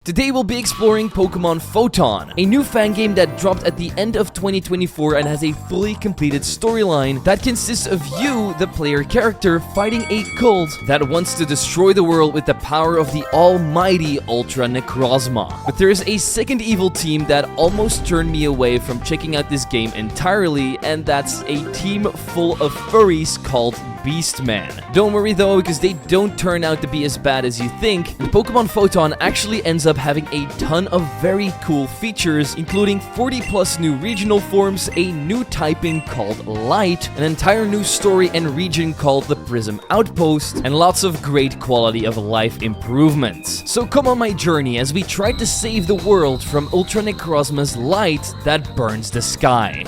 Today we'll be exploring Pokemon Photon, a new fangame that dropped at the end of 2024 and has a fully completed storyline that consists of you, the player character, fighting a cult that wants to destroy the world with the power of the almighty Ultra Necrozma. But there is a second evil team that almost turned me away from checking out this game entirely, and that's a team full of furries called Beastman. Don't worry though, because they don't turn out to be as bad as you think. The Pokemon Photon actually ends up having a ton of very cool features, including 40 plus new regional forms, a new typing called Light, an entire new story and region called the Prism Outpost, and lots of great quality of life improvements. So come on my journey as we try to save the world from Ultra Necrozma's light that burns the sky.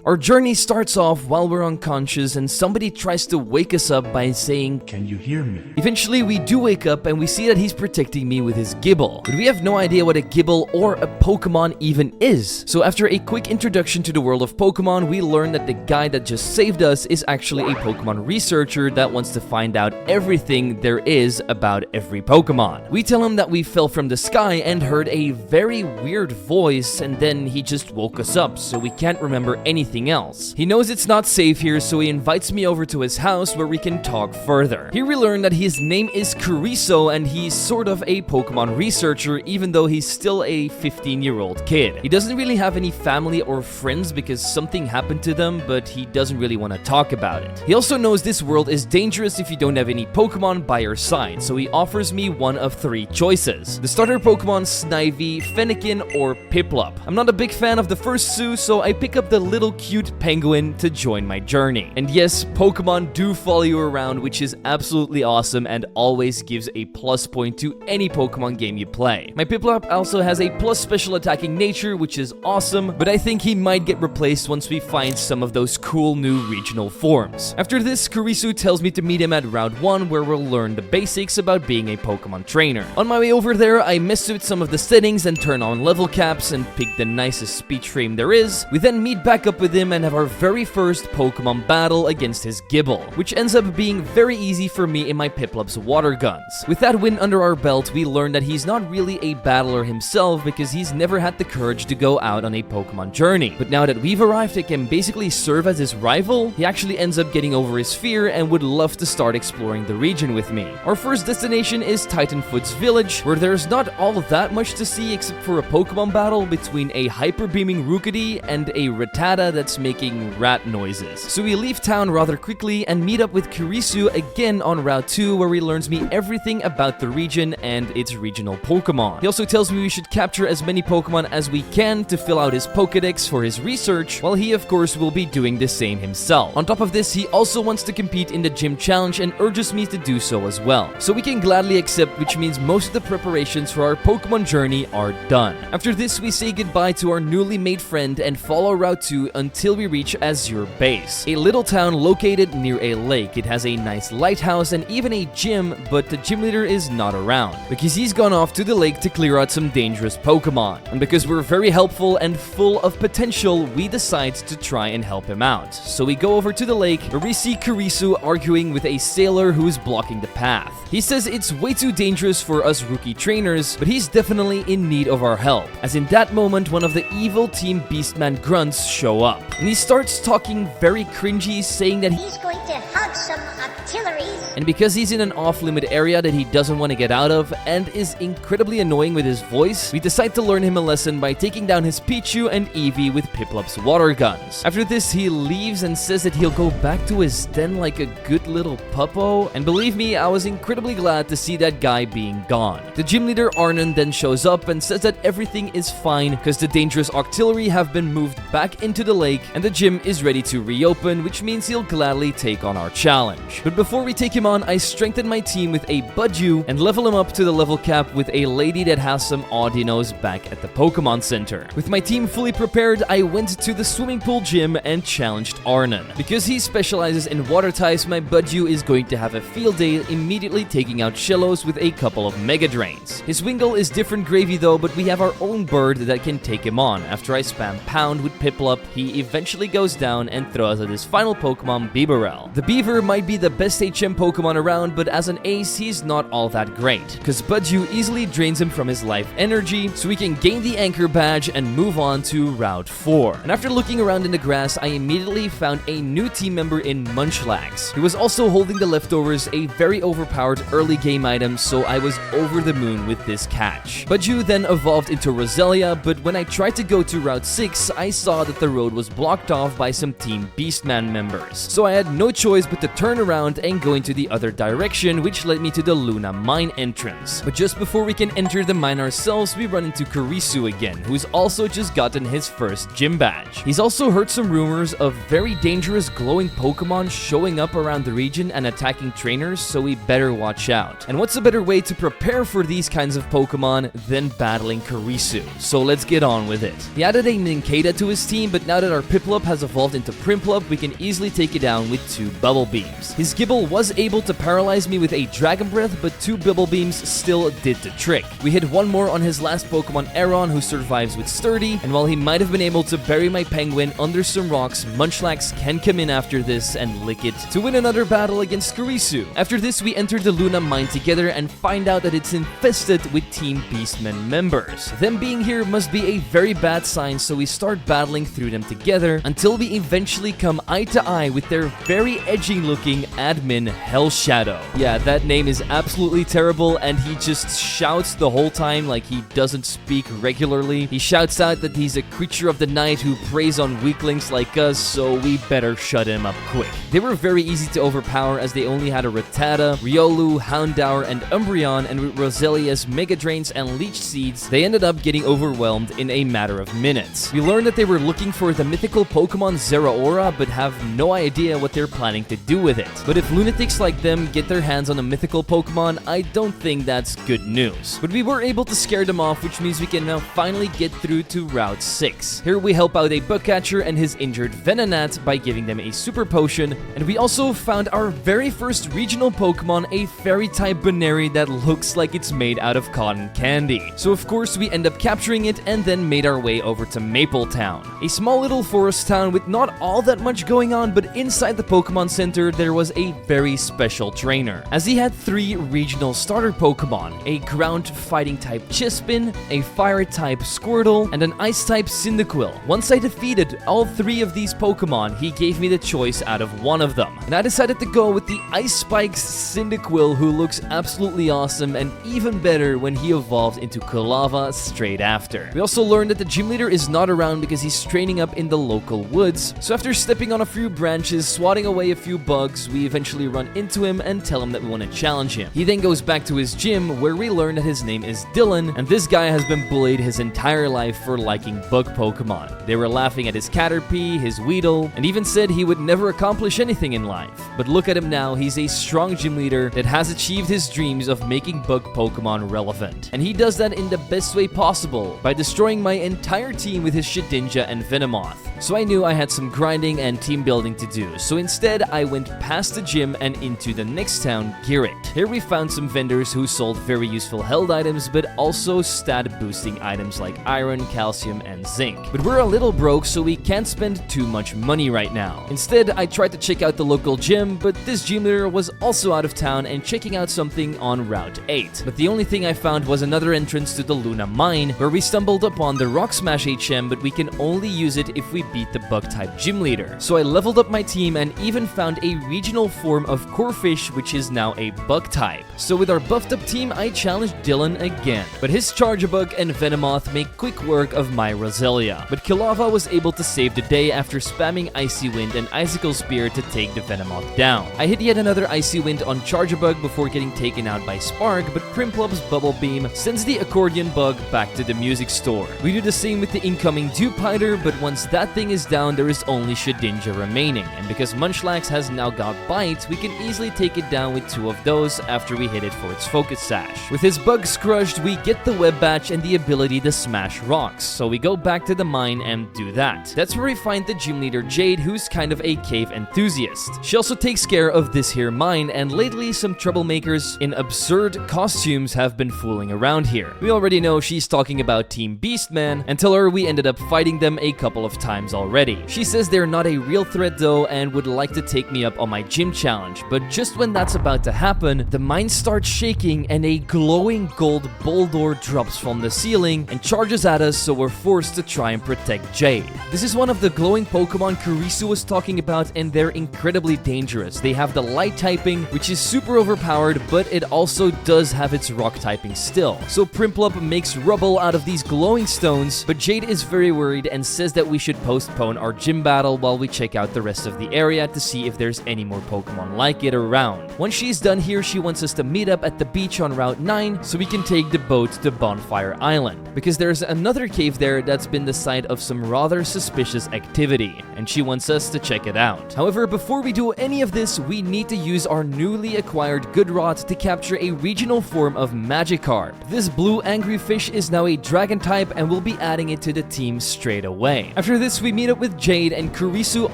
Our journey starts off while we're unconscious and somebody tries to wake us up by saying, "Can you hear me?" Eventually we do wake up and we see that he's protecting me with his Gible, but we have no idea what a Gible or a Pokemon even is. So after a quick introduction to the world of Pokemon, we learn that the guy that just saved us is actually a Pokemon researcher that wants to find out everything there is about every Pokemon. We tell him that we fell from the sky and heard a very weird voice, and then he just woke us up, so we can't remember anything else. He knows it's not safe here, so he invites me over to his house where we can talk further. Here we learn that his name is Kurisu and he's sort of a Pokemon researcher, even though he's still a 15-year-old kid. He doesn't really have any family or friends because something happened to them, but he doesn't really want to talk about it. He also knows this world is dangerous if you don't have any Pokemon by your side, so he offers me one of 3 choices: the starter Pokemon Snivy, Fennekin, or Piplup. I'm not a big fan of the first 2, so I pick up the little cute penguin to join my journey. And yes, Pokemon do follow you around, which is absolutely awesome and always gives a plus point to any Pokemon game you play. My Piplup also has a plus special attacking nature, which is awesome, but I think he might get replaced once we find some of those cool new regional forms. After this, Kurisu tells me to meet him at Route 1, where we'll learn the basics about being a Pokemon trainer. On my way over there, I mess with some of the settings and turn on level caps and pick the nicest speech frame there is. We then meet back up with him and have our very first Pokemon battle against his Gible, which ends up being very easy for me in my Piplup's water guns. With that win under our belt, we learn that he's not really a battler himself because he's never had the courage to go out on a Pokemon journey. But now that we've arrived, it can basically serve as his rival. He actually ends up getting over his fear and would love to start exploring the region with me. Our first destination is Titanfoot's village, where there's not all that much to see except for a Pokemon battle between a hyper beaming Rookidee and a Rattata that's making rat noises. So we leave town rather quickly and meet up with Kurisu again on Route 2, where he learns me everything about the region and its regional Pokemon. He also tells me we should capture as many Pokemon as we can to fill out his Pokédex for his research, while he of course will be doing the same himself. On top of this, he also wants to compete in the gym challenge and urges me to do so as well. So we can gladly accept, which means most of the preparations for our Pokemon journey are done. After this, we say goodbye to our newly made friend and follow Route 2 until we reach Azure Base, a little town located near a lake. It has a nice lighthouse and even a gym, but the gym leader is not around because he's gone off to the lake to clear out some dangerous Pokemon. And because we're very helpful and full of potential, we decide to try and help him out. So we go over to the lake where we see Kurisu arguing with a sailor who is blocking the path. He says it's way too dangerous for us rookie trainers, but he's definitely in need of our help. As in that moment, one of the evil Team Beastman grunts show up, and he starts talking very cringy, saying that he's going to hug some artillery. And because he's in an off-limit area that he doesn't want to get out of and is incredibly annoying with his voice, we decide to learn him a lesson by taking down his Pichu and Eevee with Piplup's water guns. After this, he leaves and says that he'll go back to his den like a good little puppo, and believe me, I was incredibly glad to see that guy being gone. The gym leader Arnon then shows up and says that everything is fine because the dangerous artillery have been moved back into the lake and the gym is ready to reopen, which means he'll gladly take on our challenge. But before we take him on, I strengthen my team with a Budju and level him up to the level cap with a lady that has some Audinos back at the Pokemon Center. With my team fully prepared, I went to the swimming pool gym and challenged Arnon. Because he specializes in water types, my Budju is going to have a field day, immediately taking out Shellos with a couple of Mega Drains. His Wingull is different gravy though, but we have our own bird that can take him on. After I spam Pound with Piplup, he eventually goes down and throws out his final Pokemon, Bibarel. The Beaver might be the best HM Pokemon around, but as an ace, he's not all that great, because Budju easily drains him from his life energy, so we can gain the Anchor Badge and move on to Route 4. And after looking around in the grass, I immediately found a new team member in Munchlax. He was also holding the leftovers, a very overpowered early game item, so I was over the moon with this catch. Budju then evolved into Roselia, but when I tried to go to Route 6, I saw that the road was blocked off by some Team Beastman members. So I had no choice but to turn around and go into the other direction, which led me to the Luna mine entrance. But just before we can enter the mine ourselves, we run into Kurisu again, who's also just gotten his first gym badge. He's also heard some rumors of very dangerous glowing Pokemon showing up around the region and attacking trainers, so we better watch out. And what's a better way to prepare for these kinds of Pokemon than battling Kurisu? So let's get on with it. He added a Nincada to his team, but now that our Piplup has evolved into Primplup, we can easily take it down with 2 Bubble Beams. His Gible was able to paralyze me with a Dragon Breath, but 2 Bubble Beams still did the trick. We hit one more on his last Pokemon, Aeron, who survives with Sturdy, and while he might have been able to bury my Penguin under some rocks, Munchlax can come in after this and lick it to win another battle against Kurisu. After this, we enter the Luna mine together and find out that it's infested with Team Beastman members. Them being here must be a very bad sign, so we start battling through them together until we eventually come eye to eye with their very edgy looking admin, Hellshadow. Yeah, that name is absolutely terrible, and he just shouts the whole time like he doesn't speak regularly. He shouts out that he's a creature of the night who preys on weaklings like us, so we better shut him up quick. They were very easy to overpower as they only had a Rattata, Riolu, Houndour, and Umbreon, and with Roselia's Mega Drains and Leech Seeds, they ended up getting overwhelmed in a matter of minutes. We learned that they were looking for the mythical Pokemon Zeraora, but have no idea what they're planning to do with it. But if lunatics like them get their hands on a mythical Pokemon, I don't think that's good news. But we were able to scare them off, which means we can now finally get through to Route 6. Here we help out a Bugcatcher and his injured Venonat by giving them a Super Potion, and we also found our very first regional Pokemon, a Fairy-type Baneri that looks like it's made out of cotton candy. So of course we end up capturing it and then made our way over to Maple Town, a small little forest town with not all that much going on, but inside the Pokemon Center there was a very special trainer, as he had 3 regional starter Pokemon, a ground fighting type Chispin, a fire type Squirtle, and an ice type Cyndaquil. Once I defeated all 3 of these Pokemon, he gave me the choice out of one of them, and I decided to go with the Ice Spikes Cyndaquil, who looks absolutely awesome and even better when he evolved into Kulava straight after. We also learned that the gym leader is not around because he's training up in the local woods, so after stepping on a few branches, swatting away a few bugs, we eventually run into him and tell him that we want to challenge him. He then goes back to his gym, where we learn that his name is Dylan, and this guy has been bullied his entire life for liking bug Pokemon. They were laughing at his Caterpie, his Weedle, and even said he would never accomplish anything in life. But look at him now, he's a strong gym leader that has achieved his dreams of making bug Pokemon relevant. And he does that in the best way possible, by destroying my entire team with his Shedinja and Venomoth. So I knew I had some grinding and team building to do, so instead I went past the gym and into the next town, Girit. Here we found some vendors who sold very useful held items, but also stat boosting items like iron, calcium, and zinc. But we're a little broke, so we can't spend too much money right now. Instead, I tried to check out the local gym, but this gym leader was also out of town and checking out something on Route 8. But the only thing I found was another entrance to the Luna mine, where we stumbled upon the Rock Smash HM, but we can only use it if we beat the Bug-type gym leader. So I leveled up my team and even found a regional form of Corphish, which is now a Bug-type. So with our buffed up team, I challenged Dylan again. But his Charjabug and Venomoth make quick work of my Roselia. But Kilava was able to save the day after spamming Icy Wind and Icicle Spear to take the Venomoth down. I hit yet another Icy Wind on Charjabug before getting taken out by Spark, but Primplub's Bubble Beam sends the Accordion Bug back to the music store. We do the same with the incoming Dewpider, but once that thing is down, there is only Shedinja remaining, and because Munchlax has now got Bite, we can easily take it down with 2 of those after we hit it for its Focus Sash. With his bugs crushed, we get the Web Batch and the ability to smash rocks, so we go back to the mine and do that. That's where we find the gym leader Jade, who's kind of a cave enthusiast. She also takes care of this here mine, and lately some troublemakers in absurd costumes have been fooling around here. We already know she's talking about Team Beastman, and tell her we ended up fighting them a couple of times times already. She says they're not a real threat though and would like to take me up on my gym challenge, but just when that's about to happen, the mine starts shaking and a glowing gold Boldor drops from the ceiling and charges at us, so we're forced to try and protect Jade. This is one of the glowing Pokemon Kurisu was talking about, and they're incredibly dangerous. They have the light typing, which is super overpowered, but it also does have its rock typing still. So Prinplup makes rubble out of these glowing stones, but Jade is very worried and says that we should postpone our gym battle while we check out the rest of the area to see if there's any more Pokemon like it around. Once she's done here, she wants us to meet up at the beach on Route 9 so we can take the boat to Bonfire Island, because there's another cave there that's been the site of some rather suspicious activity, and she wants us to check it out. However, before we do any of this, we need to use our newly acquired Goodrot to capture a regional form of Magikarp. This blue angry fish is now a dragon type, and we'll be adding it to the team straight away. After this, we meet up with Jade, and Kurisu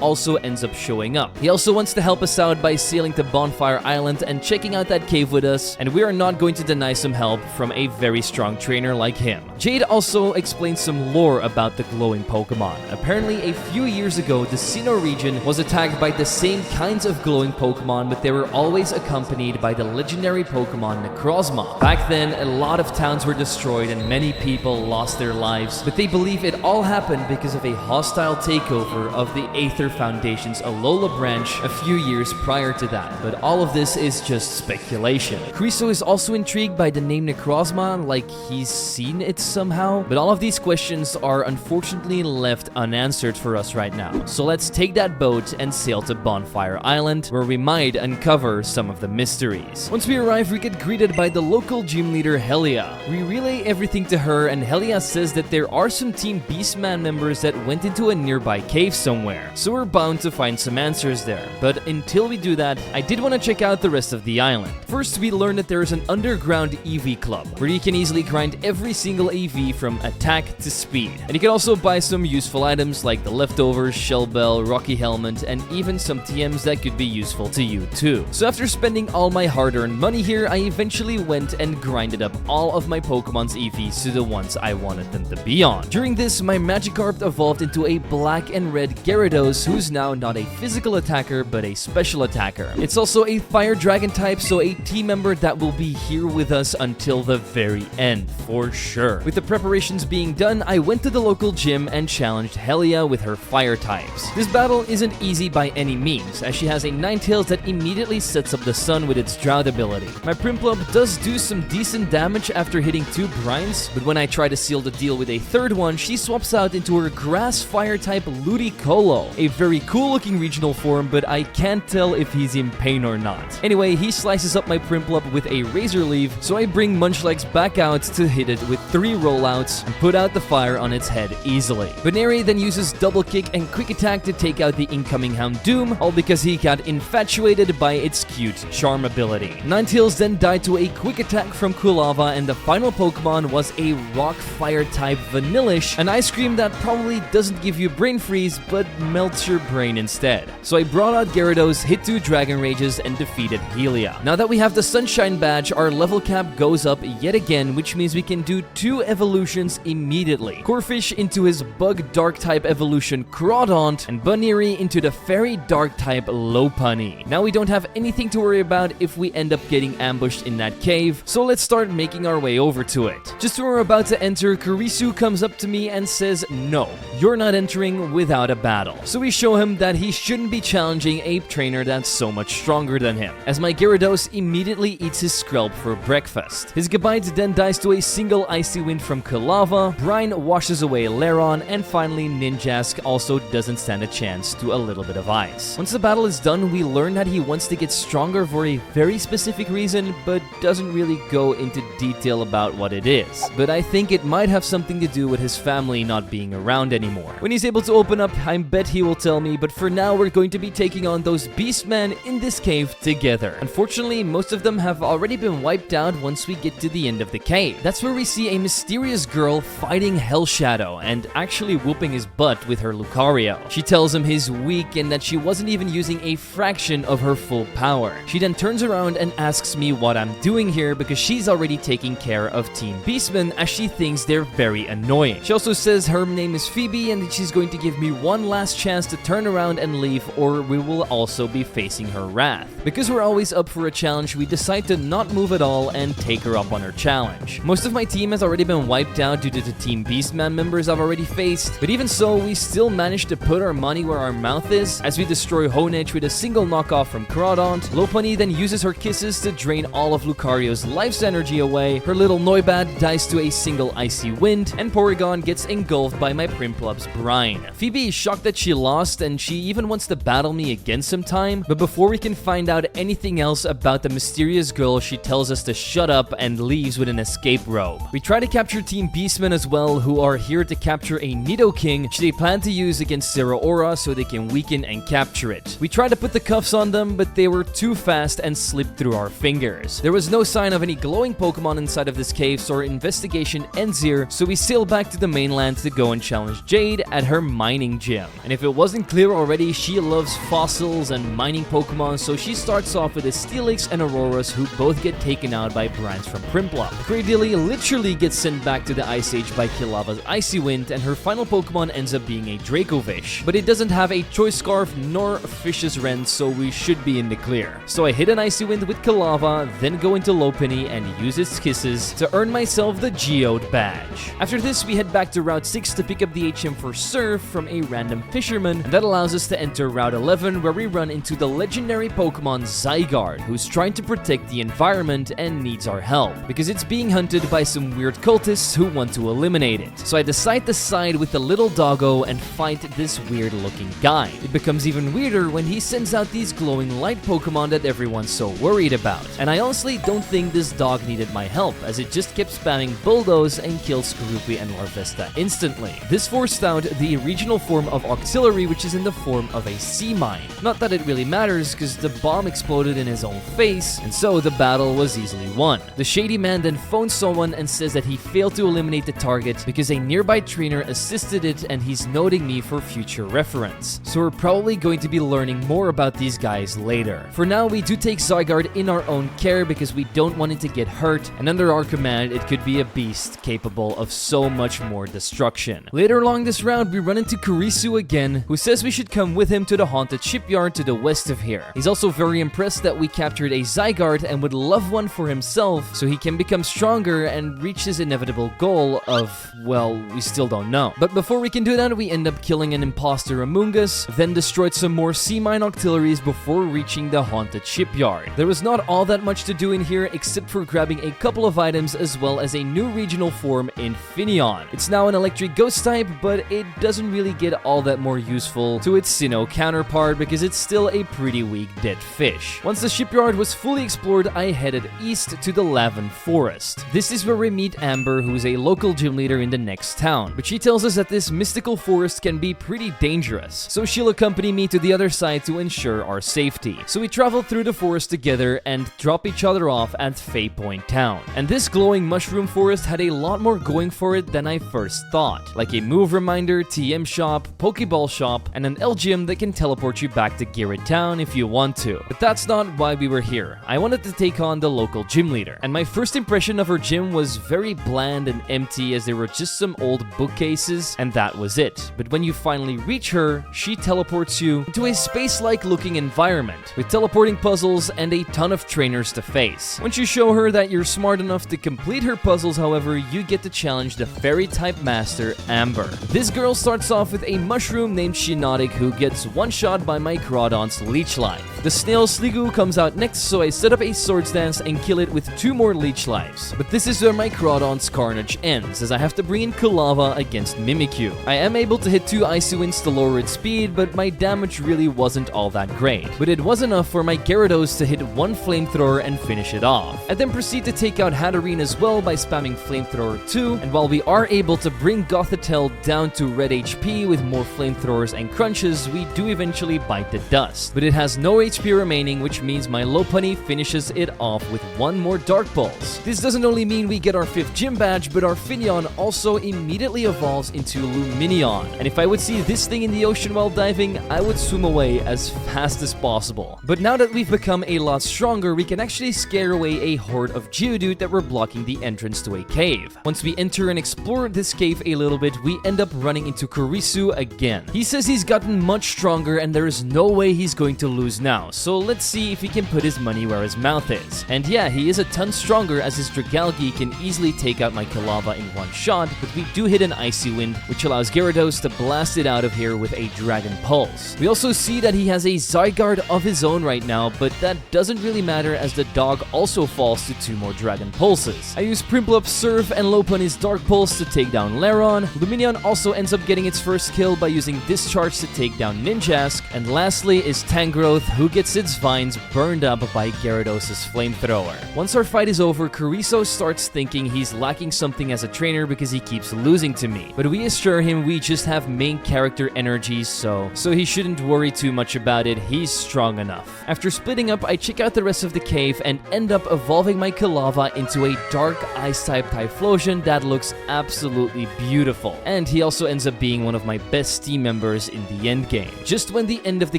also ends up showing up. He also wants to help us out by sailing to Bonfire Island and checking out that cave with us, and we are not going to deny some help from a very strong trainer like him. Jade also explains some lore about the glowing Pokemon. Apparently, a few years ago, the Sinnoh region was attacked by the same kinds of glowing Pokemon, but they were always accompanied by the legendary Pokemon Necrozma. Back then, a lot of towns were destroyed and many people lost their lives, but they believe it all happened because of a hostile takeover of the Aether Foundation's Alola branch a few years prior to that, but all of this is just speculation. Kurisu is also intrigued by the name Necrozma, like he's seen it somehow, but all of these questions are unfortunately left unanswered for us right now. So let's take that boat and sail to Bonfire Island, where we might uncover some of the mysteries. Once we arrive, we get greeted by the local gym leader Helia. We relay everything to her, and Helia says that there are some Team Beastman members that went into a nearby cave somewhere, so we're bound to find some answers there. But until we do that, I did want to check out the rest of the island. First, we learn that there is an underground EV club, where you can easily grind every single EV from attack to speed. And you can also buy some useful items like the leftovers, Shell Bell, Rocky Helmet, and even some TMs that could be useful to you too. So after spending all my hard-earned money here, I eventually went and grinded up all of my Pokemon's EVs to the ones I wanted them to be on. During this, my Magikarp evolved into a black and red Gyarados, who's now not a physical attacker but a special attacker. It's also a fire dragon type, so a team member that will be here with us until the very end, for sure. With the preparations being done, I went to the local gym and challenged Helia with her fire types. This battle isn't easy by any means, as she has a Ninetales that immediately sets up the sun with its drought ability. My Prinplup does do some decent damage after hitting 2 brines, but when I try to seal the deal with a third one, she swaps out into her grass fire type Ludicolo, a very cool looking regional form, but I can't tell if he's in pain or not. Anyway, he slices up my Prinplup with a Razor Leaf, so I bring Munchlax back out to hit it with 3 rollouts and put out the fire on its head easily. Baneri then uses Double Kick and Quick Attack to take out the incoming Houndoom, all because he got infatuated by its cute charm ability. Ninetales then died to a Quick Attack from Kulava, and the final Pokemon was a Rock Fire type Vanillish, an ice cream that probably doesn't give you brain freeze, but melts your brain instead. So I brought out Gyarados, hit 2 Dragon Rages, and defeated Helia. Now that we have the Sunshine Badge, our level cap goes up yet again, which means we can do 2 evolutions immediately. Corphish into his Bug Dark type evolution Crawdaunt, and Baneri into the Fairy Dark type Lopunny. Now we don't have anything to worry about if we end up getting ambushed in that cave, so let's start making our way over to it. Just when we're about to enter, Kurisu comes up to me and says, "No, you're not entering without a battle." So we show him that he shouldn't be challenging a trainer that's so much stronger than him, as my Gyarados immediately eats his Skrelp for breakfast. His Gabite then dies to a single Icy Wind from Kulava, Brine washes away Laron, and finally Ninjask also doesn't stand a chance to a little bit of ice. Once the battle is done, we learn that he wants to get stronger for a very specific reason, but doesn't really go into detail about what it is. But I think it might have something to do with his family not being around anymore. When he's able to open up, I bet he will tell me, but for now we're going to be taking on those Beastmen in this cave together. Unfortunately, most of them have already been wiped out once we get to the end of the cave. That's where we see a mysterious girl fighting Hell Shadow and actually whooping his butt with her Lucario. She tells him he's weak and that she wasn't even using a fraction of her full power. She then turns around and asks me what I'm doing here because she's already taking care of Team Beastman, as she thinks they're very annoying. She also says her name is Phoebe and she's going to give me one last chance to turn around and leave, or we will also be facing her wrath. Because we're always up for a challenge, we decide to not move at all and take her up on her challenge. Most of my team has already been wiped out due to the Team Beastman members I've already faced, but even so, we still managed to put our money where our mouth is as we destroy Honedge with a single knockoff from Crawdaunt. Lopunny then uses her kisses to drain all of Lucario's life's energy away, her little Noibat dies to a single icy wind, and Porygon gets engulfed by my Primplup's brine. Phoebe is shocked that she lost, and she even wants to battle me again sometime, but before we can find out anything else about the mysterious girl, she tells us to shut up and leaves with an escape robe. We try to capture Team Beastman as well, who are here to capture a Nidoking, which they plan to use against Zeraora so they can weaken and capture it. We tried to put the cuffs on them, but they were too fast and slipped through our fingers. There was no sign of any glowing Pokemon inside of this cave, so our investigation ends here, so we sail back to the mainland to go and challenge Jade at her mining gym. And if it wasn't clear already, she loves fossils and mining Pokemon, so she starts off with a Steelix and Auroras, who both get taken out by brands from Primplup. Cradily literally gets sent back to the Ice Age by Kilava's Icy Wind, and her final Pokemon ends up being a Dracovish. But it doesn't have a Choice Scarf nor Fish's Rend, so we should be in the clear. So I hit an Icy Wind with Kilava, then go into Lopunny and use its kisses to earn myself the Geode badge. After this, we head back to Route 6 to pick up the HM for Surf from a random fisherman, and that allows us to enter Route 11, where we run into the legendary Pokemon Zygarde, who's trying to protect the environment and needs our help, because it's being hunted by some weird cultists who want to eliminate it. So I decide to side with the little doggo and fight this weird looking guy. It becomes even weirder when he sends out these glowing light Pokemon that everyone's so worried about. And I honestly don't think this dog needed my help, as it just kept spamming Bulldoze and killed Skorupi and Larvesta instantly. This forced out the regional form of Octillery, which is in the form of a sea mine. Not that it really matters, because the bomb exploded in his own face, and so the battle was easily won. The shady man then phones someone and says that he failed to eliminate the target because a nearby trainer assisted it, and he's noting me for future reference. So we're probably going to be learning more about these guys later. For now, we do take Zygarde in our own care because we don't want it to get hurt, and under our command, it could be a beast capable of so much more destruction. Later along this round, we run into Kurisu again, who says we should come with him to the haunted shipyard to the west of here. He's also very impressed that we captured a Zygarde and would love one for himself so he can become stronger and reach his inevitable goal of, well, we still don't know. But before we can do that, we end up killing an imposter Amoonguss, then destroyed some more sea mine auxiliaries before reaching the haunted shipyard. There was not all that much to do in here except for grabbing a couple of items as well as a new regional form in Finneon. It's now an electric ghost type, but it doesn't really get all that more useful to its Sinnoh counterpart because it's still a pretty weak dead fish. Once the shipyard was fully explored, I headed east to the Laven Forest. This is where we meet Amber, who is a local gym leader in the next town, but she tells us that this mystical forest can be pretty dangerous, so she'll accompany me to the other side to ensure our safety. So we travel through the forest together and drop each other off at Fay Point Town. And this glowing mushroom forest had a lot more going for it than I first thought, like a move reminder, TM shop, Pokeball shop, and an L gym that can teleport you back to Geode Town if you want to. But that's not why we were here. I wanted to take on the local gym leader, and my first impression of her gym was very bland and empty, as there were just some old bookcases, and that was it. But when you finally reach her, she teleports you into a space-like looking environment with teleporting puzzles and a ton of trainers to face. Once you show her that you're smart enough to complete her puzzles, however, you get to challenge the fairy-type master, Amber. This girl starts off with a mushroom named Shinotic, who gets one-shot by my Crawdaunt's Leech Life. The snail Sliggoo comes out next, so I set up a Swords Dance and kill it with 2 more Leech Lives. But this is where my Crawdaunt's carnage ends, as I have to bring in Kulava against Mimikyu. I am able to hit 2 Icy Winds to lower its speed, but my damage really wasn't all that great. But it was enough for my Gyarados to hit 1 Flamethrower and finish it off. I then proceed to take out Hatterene as well by spamming Flamethrower 2, and while we are able to bring Gothitelle down to red HP with more Flamethrowers and crunches, we do eventually bite the dust. But it has no HP remaining, which means my Lopunny finishes it off with 1 more Dark Pulse. This doesn't only mean we get our 5th gym badge, but our Finneon also immediately evolves into Luminion. And if I would see this thing in the ocean while diving, I would swim away as fast as possible. But now that we've become a lot stronger, we can actually scare away a horde of Geodude that were blocking the entrance to a cave. Once we enter and explore this cave a little bit, we end up running into Kurisu again. He says he's gotten much stronger and there is no way he's going to lose now, so let's see if he can put his money where his mouth is. And yeah, he is a ton stronger as his Dragalge can easily take out my Kilava in one shot, but we do hit an Icy Wind, which allows Gyarados to blast it out of here with a Dragon Pulse. We also see that he has a Zygarde of his own right now, but that doesn't really matter as the dog also falls to 2 more Dragon Pulses. I use Primplup's Surf and Lopunny's his Dark Pulse to take down Lairon. Lumineon also ends up getting its first kill by using Discharge to take down Ninjask. And lastly is Tangrowth, who gets its vines burned up by Gyarados' Flamethrower. Once our fight is over, Kurisu starts thinking he's lacking something as a trainer because he keeps losing to me. But we assure him we just have main character energies, so he shouldn't worry too much about it, he's strong enough. After splitting up, I check out the rest of the cave and end up evolving my Kilava into a Dark Ice-type Typhlosion that looks absolutely beautiful. And he also ends up being one of my best team members in the endgame. Just when the end of the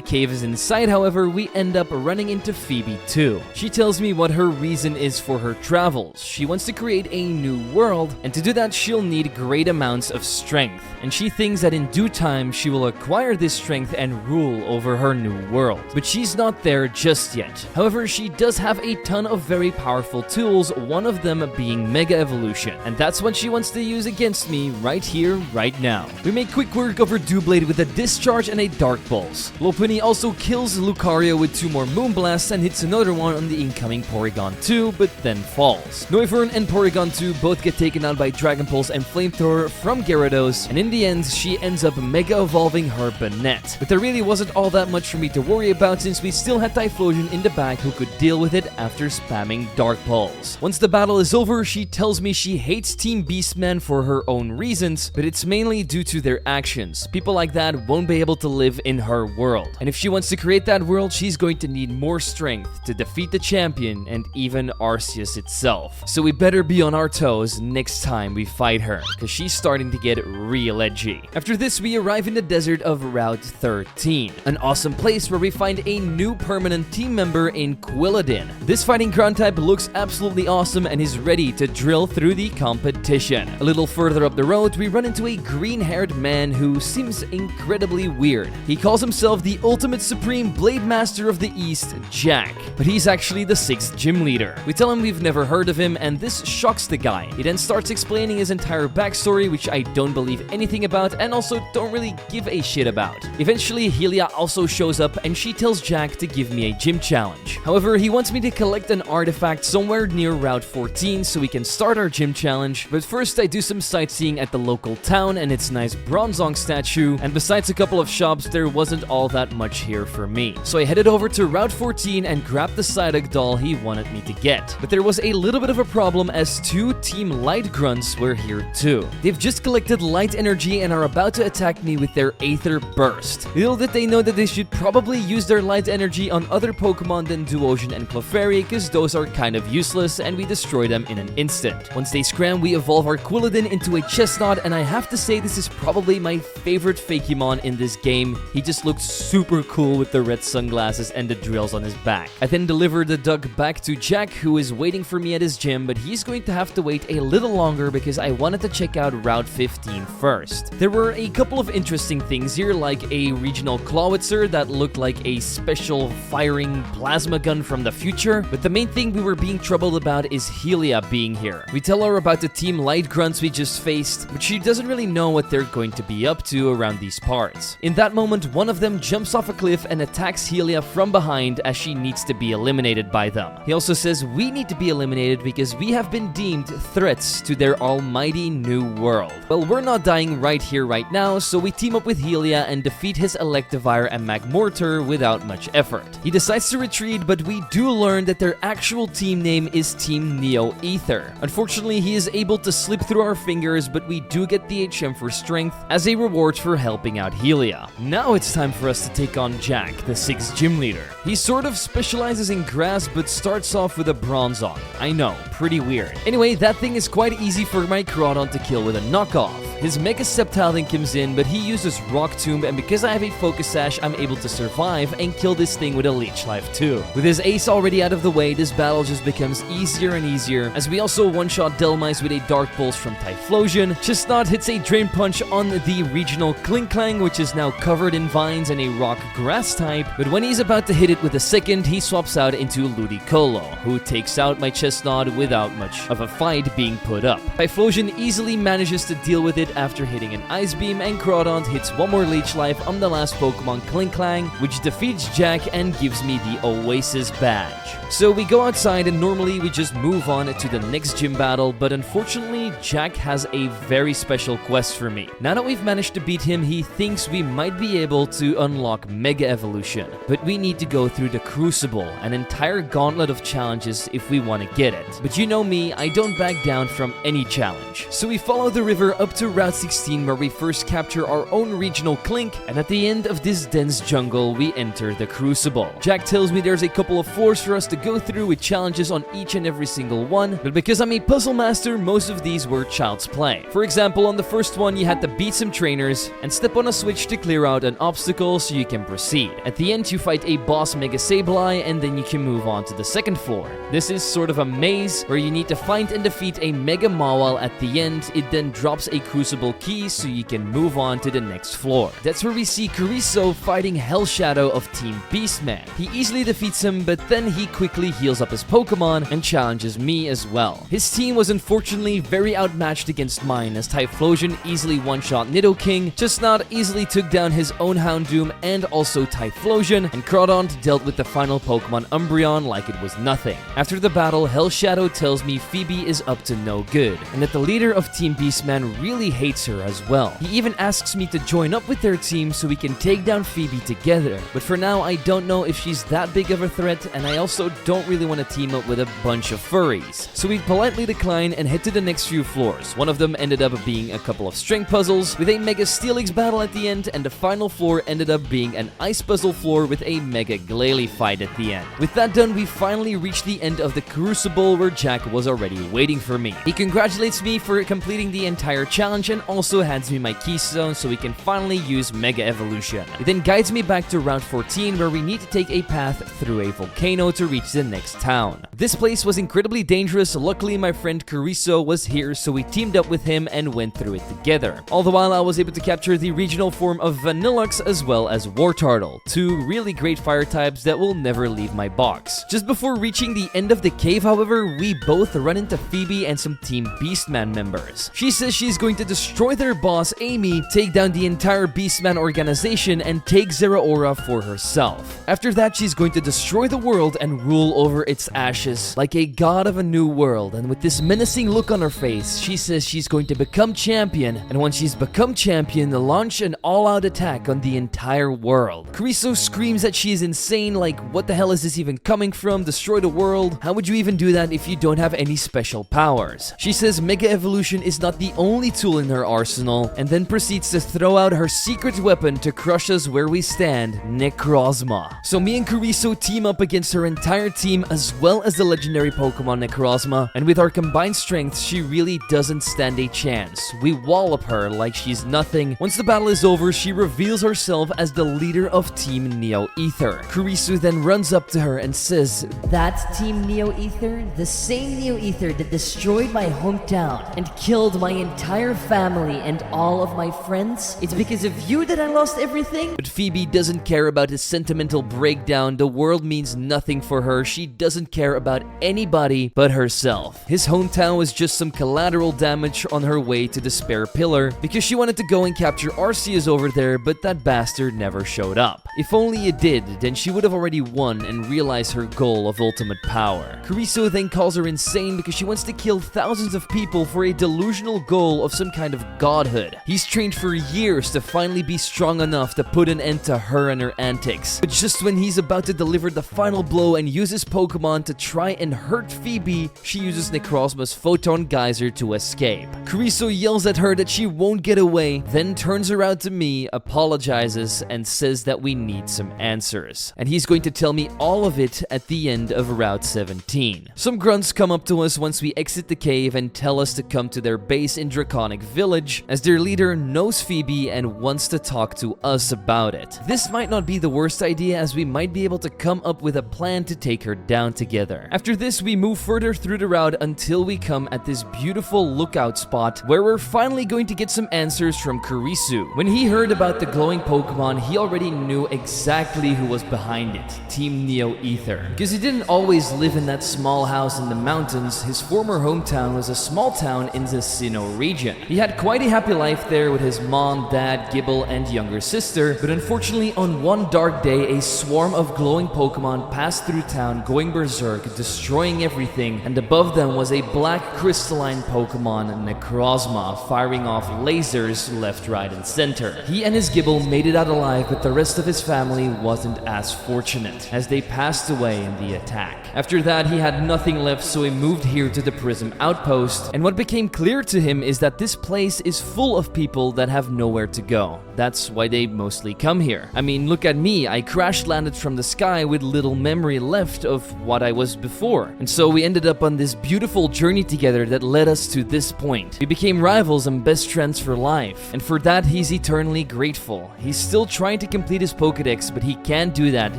cave is in sight, however, we end up running into Phoebe too. She tells me what her reason is for her travels. She wants to create a new world, and to do that she'll need great amounts of strength. And she thinks that in due time she will acquire this strength and rule over her new world. But she's not there just yet. However, she does have a ton of very powerful tools, one of them being Mega Evolution. And that's what she wants to use against me right here, right now. We make quick work of her Doublade with a Discharge and a Dark Pulse. Lopunny also kills Lucario with 2 more Moonblasts and hits another one on the incoming Porygon 2, but then falls. Noivern and Porygon 2 both get taken out by Dragon Pulse and Flamethrower from Gyarados, and in the end, she ends up Mega Evolving her Banette. But there really wasn't all that much for me to worry about since we still had Typhlosion in the back who could deal with it after spamming Dark Pulse. Once the battle is over, she tells me she hates Team Beastman for her own reasons, but it's mainly due to their actions. People like that won't be able to live in her world. And if she wants to create that world, she's going to need more strength to defeat the champion and even Arceus itself. So we better be on our toes next time we fight her, because she's starting to get real edgy. After this, we arrive in the desert of Route 13, an awesome place where we find a new permanent team member in Quilladin. This fighting ground type looks absolutely awesome and is ready to drill through the competition. A little further up the road, we run into a green-haired man who seems incredibly weird. He calls himself the ultimate supreme blade master of the East, Jack, but he's actually the 6th gym leader. We tell him we've never heard of him, and this shocks the guy. He then starts explaining his entire backstory, which I don't believe anything about and also don't really give a shit about. Eventually, Helia also shows up and she tells Jack to give me a gym challenge. However, he wants me to collect an artifact somewhere near Route 14 so we can start our gym challenge, but first I do some sightseeing at the local town and its nice Bronzong statue, and besides a couple of shops, there wasn't all that much here for me. So I headed over to Route 14 and grabbed the Psyduck doll he wanted me to get. But there was a little bit of a problem as 2 Team Light Grunts were here too. They've just collected light energy and are about to attack me with their Aether Burst. Little did they know that they should probably use their light energy on other Pokemon than Duosion and Clefairy, because those are kind of useless and we destroy them in an instant. Once they scram, we evolve our Quilladin into a Chestnut, and I have to say this is probably my favorite Fakemon in this game. He just looks super cool with the red sunglasses and the drills on his back. I then deliver the duck back to Jack, who is waiting for me at his gym, but he's going to have to wait a little longer because I wanted to check out Route 15 first. There were a couple of interesting things here, like a regional Clawitzer that looked like a special firing plasma gun from the future, but the main thing we were being troubled about is Helia being here. We tell her about the Team Light Grunts we just faced, but she doesn't really know what they're going to be up to around these parts. In that moment, one of them jumps off a cliff and attacks Helia from behind as she needs to be eliminated by them. He also says we need to be eliminated because we have been deemed threats to their almighty new world. Well, we're not dying right here right now, so we team up with Helia and defeat his Electivire and Magmortar without much effort. He decides to retreat, but we do learn that their actual team name is Team Neo Ether. Unfortunately, he is able to slip through our fingers, but we do get the HM for strength as a reward for helping out Helia. Now it's time for us to take on Jack, the 6th gym leader. He sort of specializes in grass, but starts off with a Bronzong. I know, pretty weird. Anyway, that thing is quite easy for my Crawdon to kill with a knockoff. His Mega Sceptile then comes in, but he uses Rock Tomb, and because I have a Focus Sash, I'm able to survive and kill this thing with a Leech Life too. With his ace already out of the way, this battle just becomes easier and easier, as we also one-shot Delmise with a Dark Pulse from Typhlosion. Chestnut hits a Drain Punch on the regional Klinklang, which is now covered in vines and a Rock Grass type, but when he's about to hit it with a second, he swaps out into Ludicolo, who takes out my Chestnut without much of a fight being put up. Typhlosion easily manages to deal with it after hitting an Ice Beam, and Crawdont hits one more Leech Life on the last Pokemon Klinklang, which defeats Jack and gives me the Oasis badge. So we go outside, and normally we just move on to the next gym battle, but unfortunately Jack has a very special quest for me. Now that we've managed to beat him, he thinks we might be able to unlock Mega Evolution, but we need to go through the Crucible, an entire gauntlet of challenges if we want to get it. But you know me, I don't back down from any challenge. So we follow the river up to Route 16, where we first capture our own regional Klink, and at the end of this dense jungle, we enter the Crucible. Jack tells me there's a couple of floors for us to go through with challenges on each and every single one, but because I'm a puzzle master, most of these were child's play. For example, on the first one, you had to beat some trainers and step on a switch to clear out an obstacle so you can proceed. At the end, you fight a boss Mega Sableye, and then you can move on to the second floor. This is sort of a maze where you need to find and defeat a Mega Mawile at the end. It then drops a Crucible key so you can move on to the next floor. That's where we see Kurisu fighting Hell Shadow of Team Beastman. He easily defeats him, but then he quickly heals up his Pokemon and challenges me as well. His team was unfortunately very outmatched against mine, as Typhlosion easily one-shot Nidoking, Chestnut easily took down his own Houndoom and also Typhlosion, and Crawdont dealt with the final Pokemon Umbreon like it was nothing. After the battle, Hell Shadow tells me Phoebe is up to no good, and that the leader of Team Beastman really hates her as well. He even asks me to join up with their team so we can take down Phoebe together, but for now I don't know if she's that big of a threat, and I also don't really want to team up with a bunch of furries. So we politely decline and head to the next few floors. One of them ended up being a couple of strength puzzles with a Mega Steelix battle at the end, and the final floor ended up being an ice puzzle floor with a Mega Glalie fight at the end. With that done, we finally reached the end of the Crucible, where Jack was already waiting for me. He congratulates me for completing the entire challenge and also hands me my keystone so we can finally use Mega Evolution. It then guides me back to Route 14, where we need to take a path through a volcano to reach the next town. This place was incredibly dangerous. Luckily, my friend Kurisu was here, so we teamed up with him and went through it together. All the while, I was able to capture the regional form of Vanillux as well as Wartortle, two really great fire types that will never leave my box. Just before reaching the end of the cave, however, we both run into Phoebe and some Team Beastman members. She says she's going to destroy their boss, Amy, take down the entire Beastman organization, and take Zeraora for herself. After that, she's going to destroy the world and rule over its ashes like a god of a new world, and with this menacing look on her face, she says she's going to become champion, and once she's become champion, launch an all-out attack on the entire world. Kurisu screams that she is insane, like, what the hell is this even coming from? Destroy the world? How would you even do that if you don't have any special powers? She says Mega Evolution is not the only tool in her arsenal, and then proceeds to throw out her secret weapon to crush us where we stand, Necrozma. So me and Kurisu team up against her entire team as well as the legendary Pokemon Necrozma, and with our combined strengths, she really doesn't stand a chance. We wallop her like she's nothing. Once the battle is over, she reveals herself as the leader of Team Neo Ether. Kurisu then runs up to her and says, "That's Team Neo Ether, the same Neo Ether that destroyed my hometown and killed my entire family and all of my friends? It's because of you that I lost everything?" But Phoebe doesn't care about his sentimental breakdown. The world means nothing for her. She doesn't care about anybody but herself. His hometown was just some collateral damage on her way to the Spare Pillar because she wanted to go and capture Arceus over there, but that bastard never showed up. If only it did, then she would have already won and realized her goal of ultimate power. Kurisu then calls her insane because she wants to kill thousands of people for a delusional goal of some kind of godhood. He's trained for years to finally be strong enough to put an end to her and her antics. But just when he's about to deliver the final blow and use his Pokemon to try and hurt Phoebe, she uses Necrozma's Photon Geyser desert to escape. Kurisu yells at her that she won't get away, then turns around to me, apologizes, and says that we need some answers. And he's going to tell me all of it at the end of Route 17. Some grunts come up to us once we exit the cave and tell us to come to their base in Draconic Village, as their leader knows Phoebe and wants to talk to us about it. This might not be the worst idea, as we might be able to come up with a plan to take her down together. After this, we move further through the route until we come at this beautiful lookout spot where we're finally going to get some answers from Kurisu. When he heard about the glowing Pokemon, he already knew exactly who was behind it, Team Neo Ether. Because he didn't always live in that small house in the mountains, his former hometown was a small town in the Sinnoh region. He had quite a happy life there with his mom, dad, Gible, and younger sister, but unfortunately on one dark day, a swarm of glowing Pokemon passed through town going berserk, destroying everything, and above them was a black crystalline Pokemon, Necrozma, firing off lasers left, right, and center. He and his Gible made it out alive, but the rest of his family wasn't as fortunate, as they passed away in the attack. After that, he had nothing left, so he moved here to the Prism Outpost, and what became clear to him is that this place is full of people that have nowhere to go. That's why they mostly come here. I mean, look at me, I crash-landed from the sky with little memory left of what I was before. And so we ended up on this beautiful journey together that led us to this point. We became rivals and best friends for life, and for that he's eternally grateful. He's still trying to complete his Pokédex, but he can't do that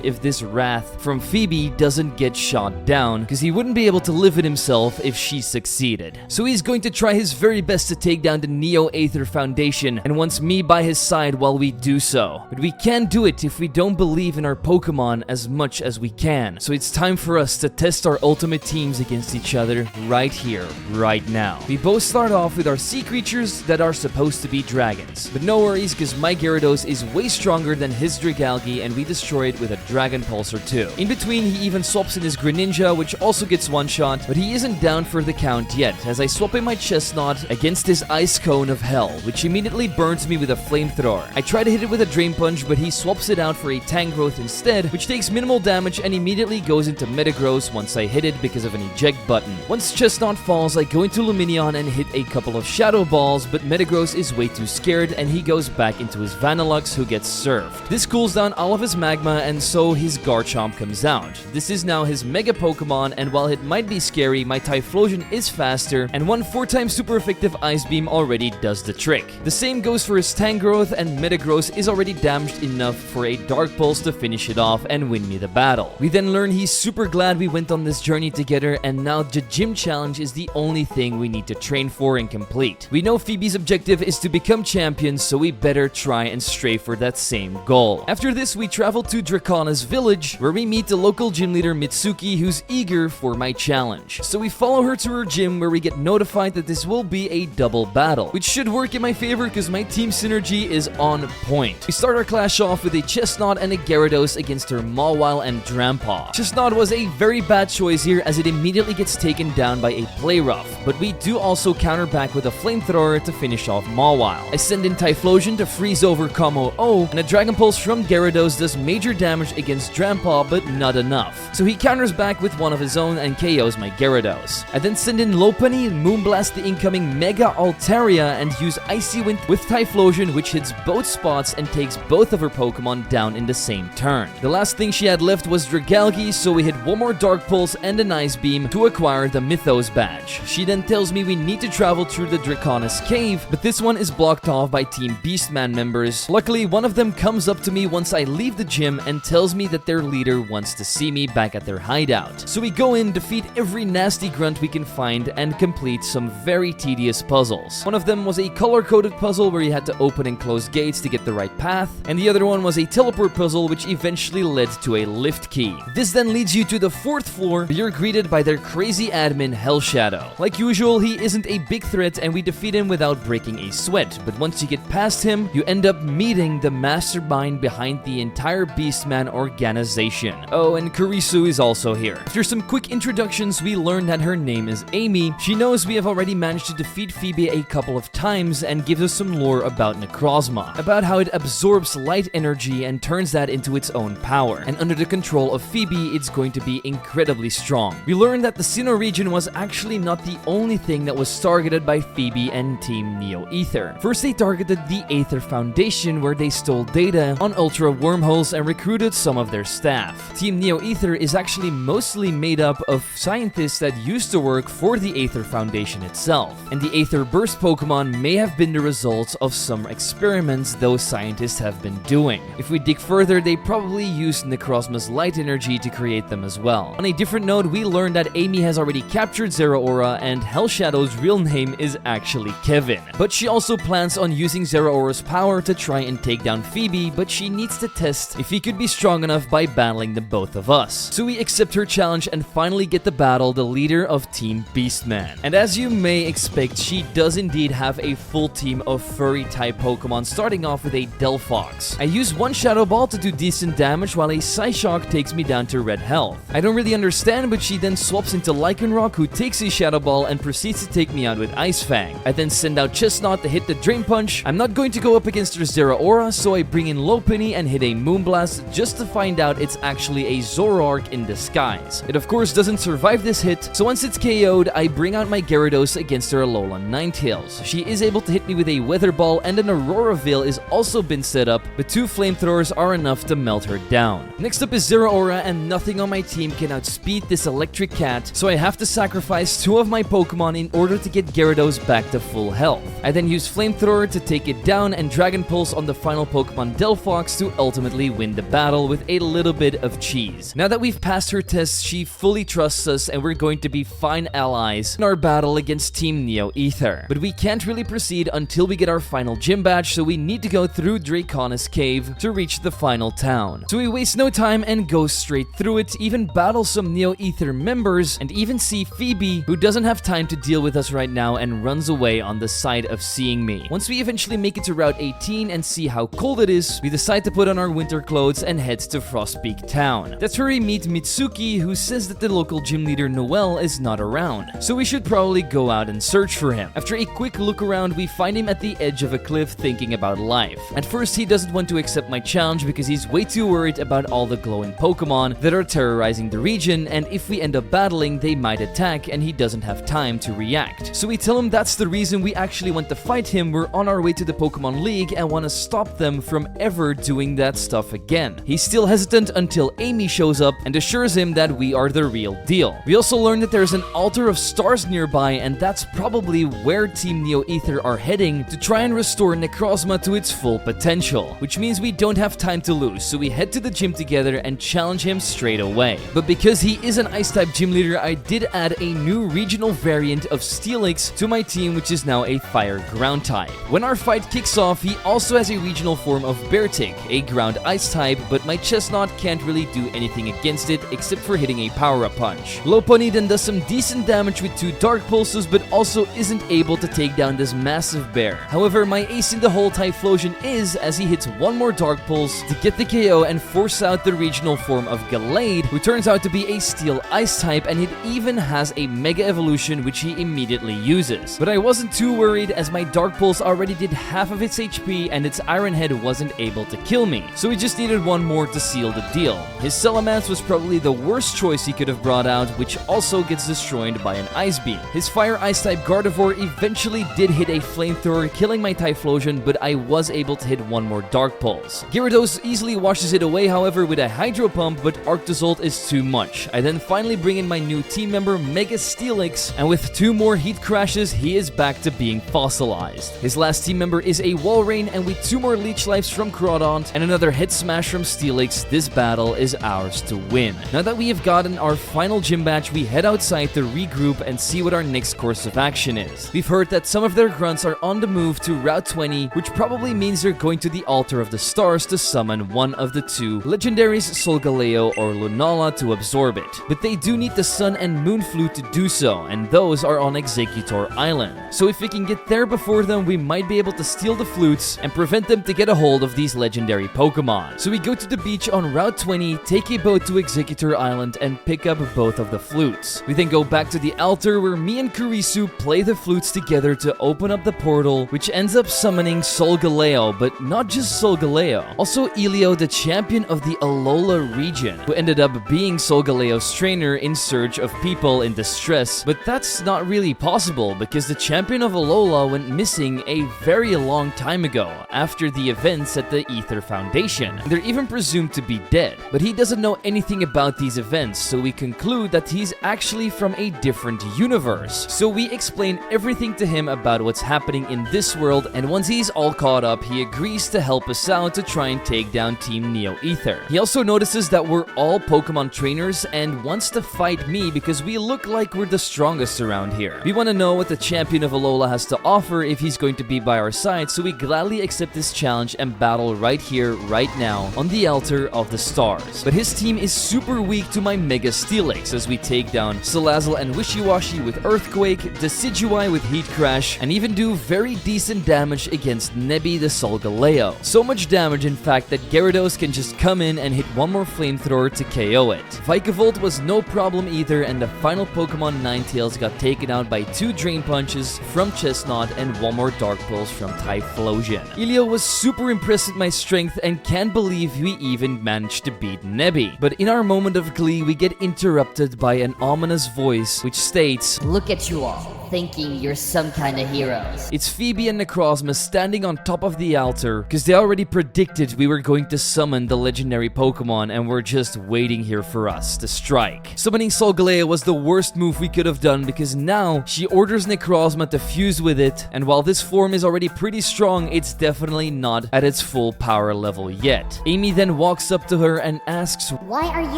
if this wrath from Phoebe doesn't get shot down, because he wouldn't be able to live it himself if she succeeded. So he's going to try his very best to take down the Neo Aether Foundation, and wants me by his side while we do so. But we can't do it if we don't believe in our Pokemon as much as we can. So it's time for us to test our ultimate teams against each other right here, right now. We both start off with our sea creatures that are supposed to be dragons. But no worries, because my Gyarados is way stronger than his Dragalge, and we destroy it with a Dragon Pulse or two. In between, he even swaps in his Greninja, which also gets one shot, but he isn't down for the count yet, as I swap in my Chestnut against his Ice Cone of Hell, which immediately burns me with a Flamethrower. I try to hit it with a Drain Punch, but he swaps it out for a Tangrowth instead, which takes minimal damage and immediately goes into Metagross once I hit it because of an eject button. Once Chestnut falls, I go into Lumineon and hit a couple of Shadow Balls, but Metagross is way too scared and he goes back into his Vanillux, who gets surfed. This cools down all of his Magma, and so his Garchomp comes out. This is now his Mega Pokemon, and while it might be scary, my Typhlosion is faster, and one 4x super effective Ice Beam already does the trick. The same goes for his Tangrowth, and Metagross is already damaged enough for a Dark Pulse to finish it off and win me the battle. We then learn he's super glad we went on this journey together, and now the gym challenge is the only thing we need to train for and complete. We know Phoebe's objective is to become champions, so we better try and strive for that same goal. After this, we travel to Dracona's village, where we meet the local gym leader Mitsuki, who's eager for my challenge. So we follow her to her gym, where we get notified that this will be a double battle, which should work in my favor because my team synergy is on point. We start our clash off with a Chestnut and a Gyarados against her Mawile and Drampaw. Chestnut was a very bad choice here, as it immediately gets taken down by a Play Rough, but we do also counter back with a Flamethrower to finish off Mawile. I send in Typhlosion to freeze over Como-O, and a Dragon Pulse from Gyarados does major damage against Drampaw, but not enough. So he counters back with one of his own and KOs my Gyarados. I then send in Lopunny and Moonblast the incoming Mega Altaria and use Icy Wind with Typhlosion, which hits both spots and takes both of her Pokemon down in the same turn. The last thing she had left was Dragalge, so we hit one more Dark Pulse and an Ice Beam to acquire the Mythos badge. She then tells me we need to travel through the Draconis cave, but this one is blocked off by Team Beastman members. Luckily, one of them comes up to me once I leave the gym and tells me that their leader wants to see me back at their hideout. So we go in, defeat every nasty grunt we can find, and complete some very tedious puzzles. One of them was a color-coded puzzle where you had to open and close gates to get the right path, and the other one was a teleport puzzle which eventually led to a lift key. This then leads you to the 4th floor, where you're greeted by their crazy admin Hellshadow. Like usual, he isn't a big threat and we defeat him without breaking a sweat, but once you get past him, you end up meeting the mastermind behind the entire Beastman organization. Oh, and Kurisu is also here. After some quick introductions, we learn that her name is Amy. She knows we have already managed to defeat Phoebe a couple of times and gives us some lore about Necrozma. Necrozma, about how it absorbs light energy and turns that into its own power, and under the control of Phoebe, it's going to be incredibly strong. We learned that the Sinnoh region was actually not the only thing that was targeted by Phoebe and Team Neo Aether. First, they targeted the Aether Foundation, where they stole data on ultra wormholes and recruited some of their staff. Team Neo Aether is actually mostly made up of scientists that used to work for the Aether Foundation itself, and the Aether Burst Pokemon may have been the result of some experiments those scientists have been doing. If we dig further, they probably used Necrozma's light energy to create them as well. On a different note, we learned that Amy has already captured Zeraora, and Hellshadow's real name is actually Kevin. But she also plans on using Zeraora's power to try and take down Phoebe, but she needs to test if he could be strong enough by battling the both of us. So we accept her challenge and finally get to battle the leader of Team Beastman. And as you may expect, she does indeed have a full team of furry-type Pokemon, starting off with a Delphox. I use one Shadow Ball to do decent damage, while a Psyshock takes me down to red health. I don't really understand, but she then swaps into Lycanroc, who takes a Shadow Ball and proceeds to take me out with Ice Fang. I then send out Chestnut to hit the Drain Punch. I'm not going to go up against her Zeraora, so I bring in Lopunny and hit a Moonblast just to find out it's actually a Zoroark in disguise. It of course doesn't survive this hit, so once it's KO'd, I bring out my Gyarados against her Alolan Ninetales. She is able to hit me with a Weather Ball, and an Aurora Veil is also been set up, but 2 Flamethrowers are enough to melt her down. Next up is Zeraora, and nothing on my team can outspeed this electric cat, so I have to sacrifice 2 of my Pokemon in order to get Gyarados back to full health. I then use Flamethrower to take it down and Dragon Pulse on the final Pokemon Delphox to ultimately win the battle with a little bit of cheese. Now that we've passed her test, she fully trusts us and we're going to be fine allies in our battle against Team Neo Aether. But we can't really proceed until we get our final gym badge, so we need to go through Draconis Cave to reach the final town. So we waste no time and go straight through it, even battle some Neo Aether members, and even see Phoebe, who doesn't have time to deal with us right now and runs away on the side of seeing me. Once we eventually make it to Route 18 and see how cold it is, we decide to put on our winter clothes and head to Frostpeak Town. That's where we meet Mitsuki, who says that the local gym leader Noel is not around, so we should probably go out and search for him. After a quick look around, we find him at the edge of a cliff thinking about life. At first, he doesn't want to accept my challenge because he's way too worried about all the glowing Pokemon that are terrorizing the region, and if we end up battling, they might attack and he doesn't have time to react. So we tell him that's the reason we actually want to fight him. We're on our way to the Pokemon League and want to stop them from ever doing that stuff again. He's still hesitant until Amy shows up and assures him that we are the real deal. We also learn that there's an altar of stars nearby, and that's probably where Team Neo Aether are heading to try and restore Necrozma to its full potential, which means we don't have time to lose, so we head to the gym together and challenge him straight away. But because he is an Ice-type gym leader, I did add a new regional variant of Steelix to my team, which is now a Fire Ground type. When our fight kicks off, he also has a regional form of Beartic, a Ground Ice type, but my Chestnut can't really do anything against it except for hitting a Power-Up Punch. Lopunny then does some decent damage with 2 Dark Pulses, but also isn't able to take down this massive bear. However, my ace in the hole Typhlosion is, as he hits 1 more Dark Pulse to get the KO and force out the regional form of Gallade, who turns out to be a Steel Ice type, and it even has a Mega Evolution which he immediately uses. But I wasn't too worried, as my Dark Pulse already did half of its HP and its Iron Head wasn't able to kill me, so we just needed 1 more to seal the deal. His Salamence was probably the worst choice he could have brought out, which also gets destroyed by an Ice Beam. His Fire Ice type Gardevoir eventually did hit a Flamethrower, killing my Typhlosion, but I was able to hit 1 more Dark Pulse. Gyarados easily washes it away, however, with a Hydro Pump, but Arctozolt is too much. I then finally bring in my new team member, Mega Steelix, and with 2 more Heat Crashes, he is back to being fossilized. His last team member is a Walrein, and with 2 more Leech Lives from Crawdaunt and another Head Smash from Steelix, this battle is ours to win. Now that we have gotten our final gym badge, we head outside to regroup and see what our next course of action is. We've heard that some of their grunts are on the move to Route 20, which probably means they're going to the Altar of the Stars to summon one of the 2 legendaries, Solgaleo or Lunala, to absorb it. But they do need the Sun and Moon Flute to do so, and those are on Exeggutor Island. So if we can get there before them, we might be able to steal the flutes and prevent them to get a hold of these legendary Pokemon. So we go to the beach on Route 20, take a boat to Exeggutor Island, and pick up both of the flutes. We then go back to the altar where me and Kurisu play the flutes together to open up the portal, which ends up summoning Solgaleo, but not just Solgaleo. Also Elio, the champion of the Alola region, who ended up being Solgaleo's trainer in search of people in distress. But that's not really possible because the champion of Alola went missing a very long time ago after the events at the Aether Foundation. They're even presumed to be dead, but he doesn't know anything about these events, so we conclude that he's actually from a different universe. So we explain everything to him about what's happening in this world, and once he's all caught up, he agrees to help us out to try and take down Team Neo Aether. He also notices that we're all Pokemon trainers and wants to fight me because we look like we're the strongest around here. We want to know what the champion of Alola has to offer if he's going to be by our side, so we gladly accept this challenge and battle right here, right now, on the altar of the stars. But his team is super weak to my Mega Steelix as we take down Salazzle and Wishiwashi with Earthquake, Decidueye with Heat Crash, and even do very decent damage against Nebby the Solgaleo. So much damage, in fact, that Gyarados can just come in and hit one more flamethrower to KO it. Vikavolt was no problem either, and the final Pokemon Ninetales got taken out by 2 Drain Punches from Chestnut and 1 more Dark Pulse from Typhlosion. Elio was super impressed with my strength and can't believe we even managed to beat Nebby. But in our moment of glee, we get interrupted by an ominous voice which states, Look at you all, thinking you're some kind of heroes. It's Phoebe and Necrozma standing on top of the altar because they already predicted we were going to summon the legendary Pokemon and were just waiting here for us to strike. Summoning Solgaleo was the worst move we could have done because now she orders Necrozma to fuse with it, and while this form is already pretty strong, it's definitely not at its full power level yet. Amy then walks up to her and asks, Why are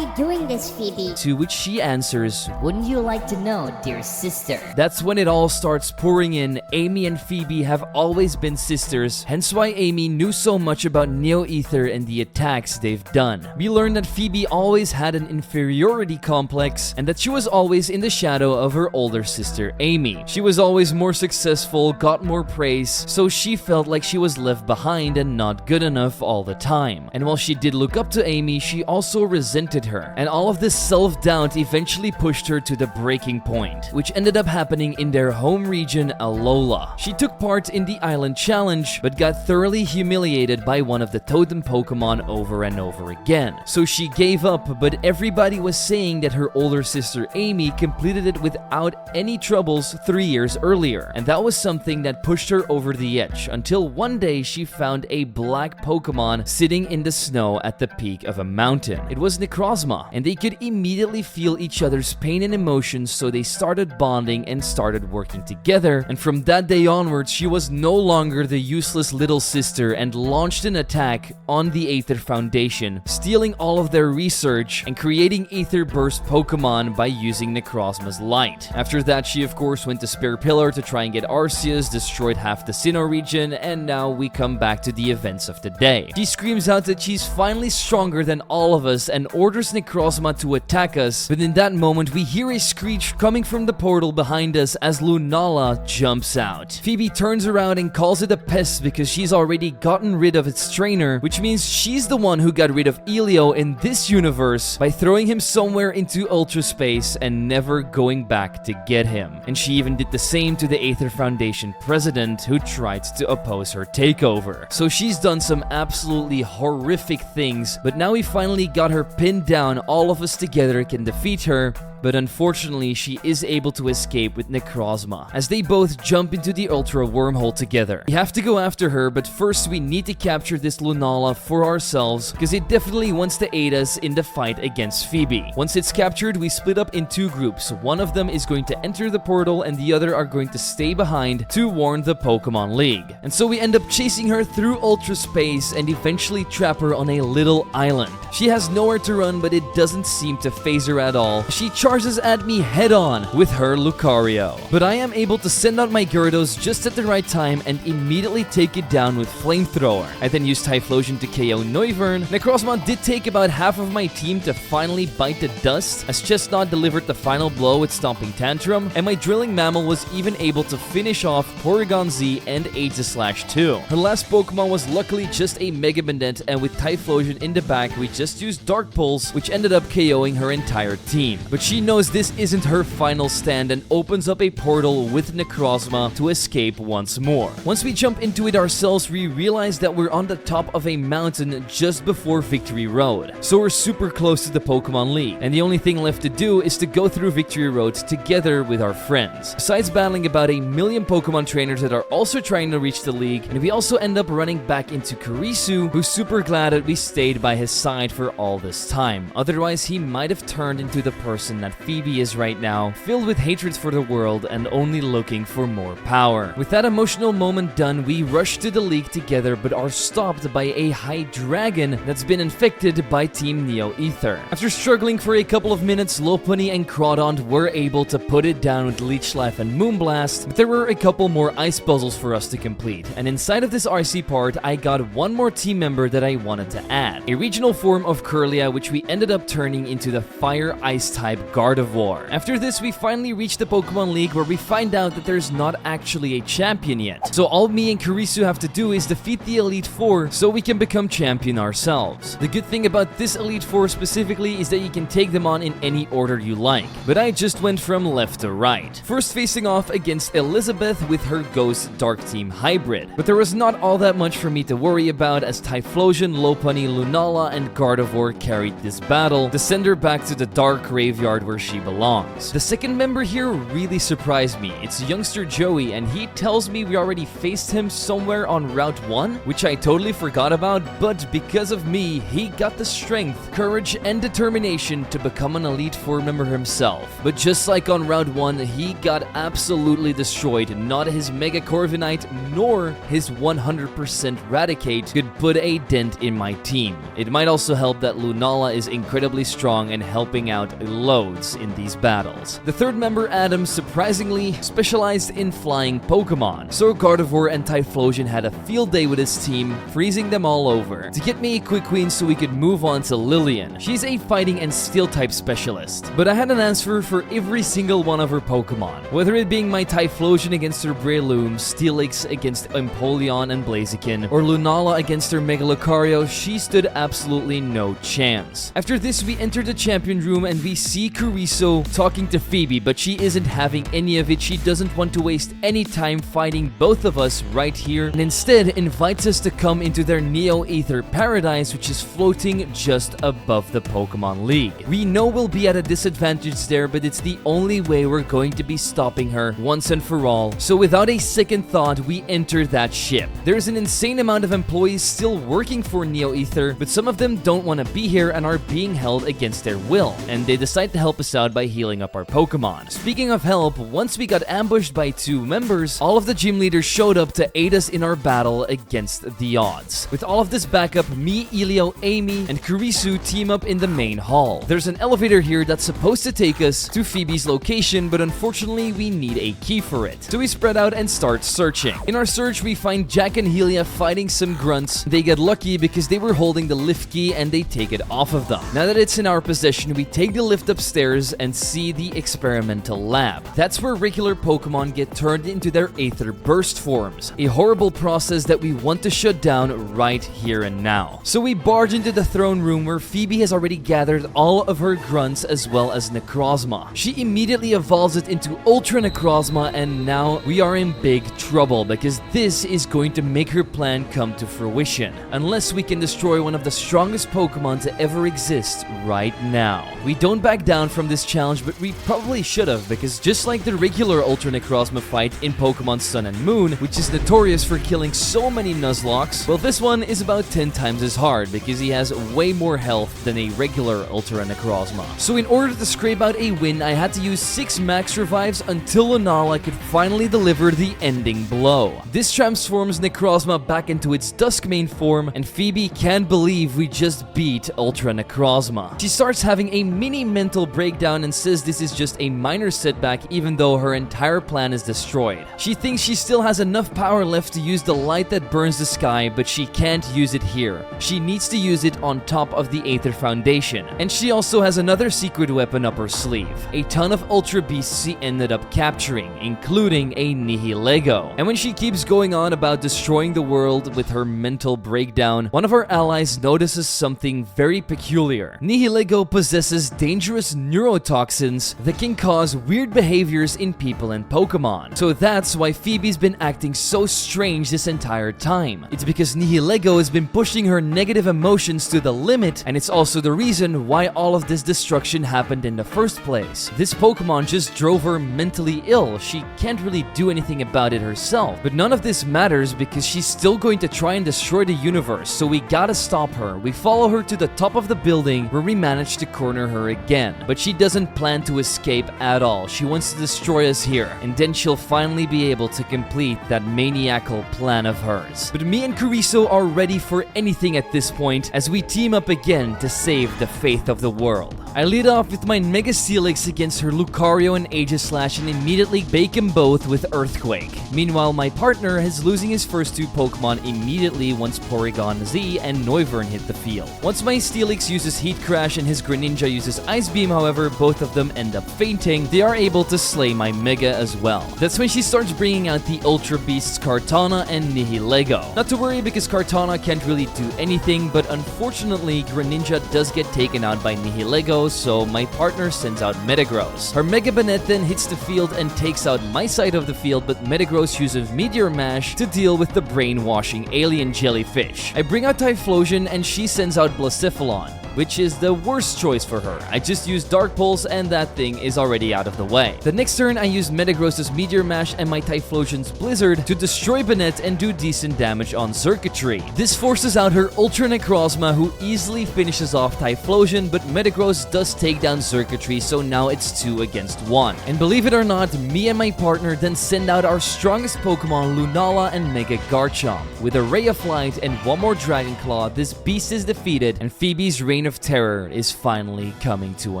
you doing this, Phoebe? to which she answers, Wouldn't you like to know, dear sister? That's when it all starts pouring in. Amy and Phoebe have always been sisters, hence why Amy knew so much about Neo Aether and the attacks they've done. We learned that Phoebe always had an inferiority complex and that she was always in the shadow of her older sister Amy. She was always more successful, got more praise, so she felt like she was left behind and not good enough all the time. And while she did look up to Amy, she also resented her. And all of this self-doubt eventually pushed her to the breaking point, which ended up happening in their home region, Alola. She took part in the Island Challenge, but got thoroughly humiliated by one of the totem Pokemon over and over again. So she gave up, but everybody was saying that her older sister Amy completed it without any troubles 3 years earlier. And that was something that pushed her over the edge, until one day she found a black Pokemon sitting in the snow at the peak of a mountain. It was Necrozma, and they could immediately feel each other's pain and emotions, so they started bonding and started working together. And from that day onwards, she was no longer the useless little sister and launched an attack on the Aether Foundation, stealing all of their research and creating Aether Burst Pokemon by using Necrozma's light. After that, she of course went to Spear Pillar to try and get Arceus, destroyed half the Sinnoh region, and now we come back to the events of the day. She screams out that she's finally stronger than all of us and orders Necrozma to attack us, but in that moment we hear a screech coming from the portal behind us as Lunala jumps out. Phoebe turns around and calls it a pest because she's already gotten rid of its trainer, which means she's the one who got rid of Elio in this universe by throwing him somewhere into Ultra Space and never going back to get him. And she even did the same to the Aether Foundation president who tried to oppose her takeover. So she's done some absolutely horrific things, but now we finally got her pinned down. All of us together can defeat her, but unfortunately she is able to escape with Necrozma as they both jump into the Ultra Wormhole together. We have to go after her, but first we need to capture this Lunala for ourselves because it definitely wants to aid us in the fight against Phoebe. Once it's captured, we split up in 2 groups. One of them is going to enter the portal and the other are going to stay behind to warn the Pokemon League. And so we end up chasing her through Ultra Space and eventually trap her on a little island. She has nowhere to run, but it doesn't seem to phase her at all. She charges at me head-on with her Lucario. But I am able to send out my Gyarados just at the right time and immediately take it down with Flamethrower. I then use Typhlosion to KO Noivern. Necrozma did take about half of my team to finally bite the dust, as Chestnut delivered the final blow with Stomping Tantrum, and my Drilling Mammal was even able to finish off Porygon Z and Aegislash 2. Her last Pokemon was luckily just a Mega Bandit, and with Typhlosion in the back, we just used Dark Pulse, which ended up KOing her entire team. But she knows this isn't her final stand and opens up a portal with Necrozma to escape once more. Once we jump into it ourselves, we realize that we're on the top of a mountain just before Victory Road. So we're super close to the Pokemon League, and the only thing left to do is to go through Victory Road together with our friends. Besides battling about a million Pokemon trainers that are also trying to reach the league, and we also end up running back into Kurisu, who's super glad that we stayed by his side for all this time. Otherwise, he might have turned into the person that Phoebe is right now, filled with hatred for the world and only looking for more power. With that emotional moment done, we rush to the league together but are stopped by a high dragon that's been infected by Team Neo Ether. After struggling for a couple of minutes, Lopunny and Crawdaunt were able to put it down with Leech Life and Moonblast, but there were a couple more ice puzzles for us to complete, and inside of this RC part, I got one more team member that I wanted to add. A regional form of Helia, which we ended up turning into the Fire Ice type Gardevoir. After this, we finally reached the Pokemon League, where we find out that there's not actually a champion yet. So all me and Kurisu have to do is defeat the Elite Four so we can become champion ourselves. The good thing about this Elite Four specifically is that you can take them on in any order you like, but I just went from left to right. First facing off against Elizabeth with her Ghost Dark Team hybrid, but there was not all that much for me to worry about as Typhlosion, Lopunny, Lunala, and Gardevoir carried this battle to send her back to the Dark Graveyard where she belongs. The second member here really surprised me. It's youngster Joey, and he tells me we already faced him somewhere on Route 1, which I totally forgot about, but because of me, he got the strength, courage, and determination to become an Elite Four member himself. But just like on Route 1, he got absolutely destroyed. Not his Mega Corviknight nor his 100% Raticate could put a dent in my team. It might also help that Lunala is incredibly strong and helping out loads in these battles. The third member, Adam, surprisingly specialized in flying Pokemon, so Gardevoir and Typhlosion had a field day with his team, freezing them all over. To get me a quick win so we could move on to Lillian. She's a fighting and steel type specialist, but I had an answer for every single one of her Pokemon, whether it being my Typhlosion against her Breloom, Steelix against Empoleon and Blaziken, or Lunala against her Megalocario, she stood absolutely no chance. After this, we enter the champion room and we see Kurisu talking to Phoebe, but she isn't having any of it. She doesn't want to waste any time fighting both of us right here, and instead invites us to come into their Neo Aether Paradise, which is floating just above the Pokemon League. We know we'll be at a disadvantage there, but it's the only way we're going to be stopping her once and for all. So without a second thought, we enter that ship. There's an insane amount of employees still working for Neo Ether, but some of them don't want to be here and are being held against their will, and they decide to help us out by healing up our Pokemon. Speaking of help, once we got ambushed by two members, all of the gym leaders showed up to aid us in our battle against the odds. With all of this backup, me, Elio, Amy, and Kurisu team up in the main hall. There's an elevator here that's supposed to take us to Phoebe's location, but unfortunately we need a key for it. So we spread out and start searching. In our search, we find Jack and Helia fighting some grunts. They get lucky because they were holding the lift key and they take it off of them. Now that it's in our possession, we take the lift upstairs and see the experimental lab. That's where regular Pokemon get turned into their Aether Burst forms, a horrible process that we want to shut down right here and now. So we barge into the throne room where Phoebe has already gathered all of her grunts as well as Necrozma. She immediately evolves it into Ultra Necrozma, and now we are in big trouble because this is going to make her plan come to fruition, unless we can destroy one of the strongest Pokemon to ever exist right now. We don't back down from this challenge, but we probably should have, because just like the regular Ultra Necrozma fight in Pokemon Sun and Moon, which is notorious for killing so many Nuzlocke, well, this one is about 10 times as hard because he has way more health than a regular Ultra Necrozma. So in order to scrape out a win, I had to use 6 max revives until Lunala could finally deliver the ending blow. This transforms Necrozma back into its Duskmane form, and Phoebe can't believe we just beat Ultra Necrozma. She starts having a mini mental breakdown and says this is just a minor setback even though her entire plan is destroyed. She thinks she still has enough power left to use the light that burns the sky, but she can't use it here. She needs to use it on top of the Aether Foundation. And she also has another secret weapon up her sleeve. A ton of Ultra Beasts she ended up capturing, including a Nihilego. And when she keeps going on about destroying the world with her mental breakdown, one of our allies notices something very peculiar. Nihilego possesses dangerous neurotoxins that can cause weird behavior appears in people and Pokemon. So that's why Phoebe's been acting so strange this entire time. It's because Nihilego has been pushing her negative emotions to the limit, and it's also the reason why all of this destruction happened in the first place. This Pokemon just drove her mentally ill. She can't really do anything about it herself. But none of this matters because she's still going to try and destroy the universe, so we gotta stop her. We follow her to the top of the building where we manage to corner her again. But she doesn't plan to escape at all. She wants to destroy us here, and then she'll finally be able to complete that maniacal plan of hers. But me and Kurisu are ready for anything at this point as we team up again to save the faith of the world. I lead off with my Mega Steelix against her Lucario and Aegislash and immediately bake them both with Earthquake. Meanwhile, my partner is losing his first two Pokemon immediately once Porygon Z and Noivern hit the field. Once my Steelix uses Heat Crash and his Greninja uses Ice Beam, however, both of them end up fainting. They are able to slay my Mega as well. That's when she starts bringing out the Ultra Beasts Kartana and Nihilego. Not to worry because Kartana can't really do anything, but unfortunately Greninja does get taken out by Nihilego, so my partner sends out Metagross. Her Mega Banette then hits the field and takes out my side of the field, but Metagross uses Meteor Mash to deal with the brainwashing alien jellyfish. I bring out Typhlosion and she sends out Blacephalon, which is the worst choice for her. I just used Dark Pulse and that thing is already out of the way. The next turn I use Metagross's Meteor Mash and my Typhlosion's Blizzard to destroy Banette and do decent damage on Circuitry. This forces out her Ultra Necrozma, who easily finishes off Typhlosion, but Metagross does take down Circuitry, so now it's 2 against 1. And believe it or not, me and my partner then send out our strongest Pokemon, Lunala and Mega Garchomp. With a Ray of Light and one more Dragon Claw, this beast is defeated and Phoebe's reign of terror is finally coming to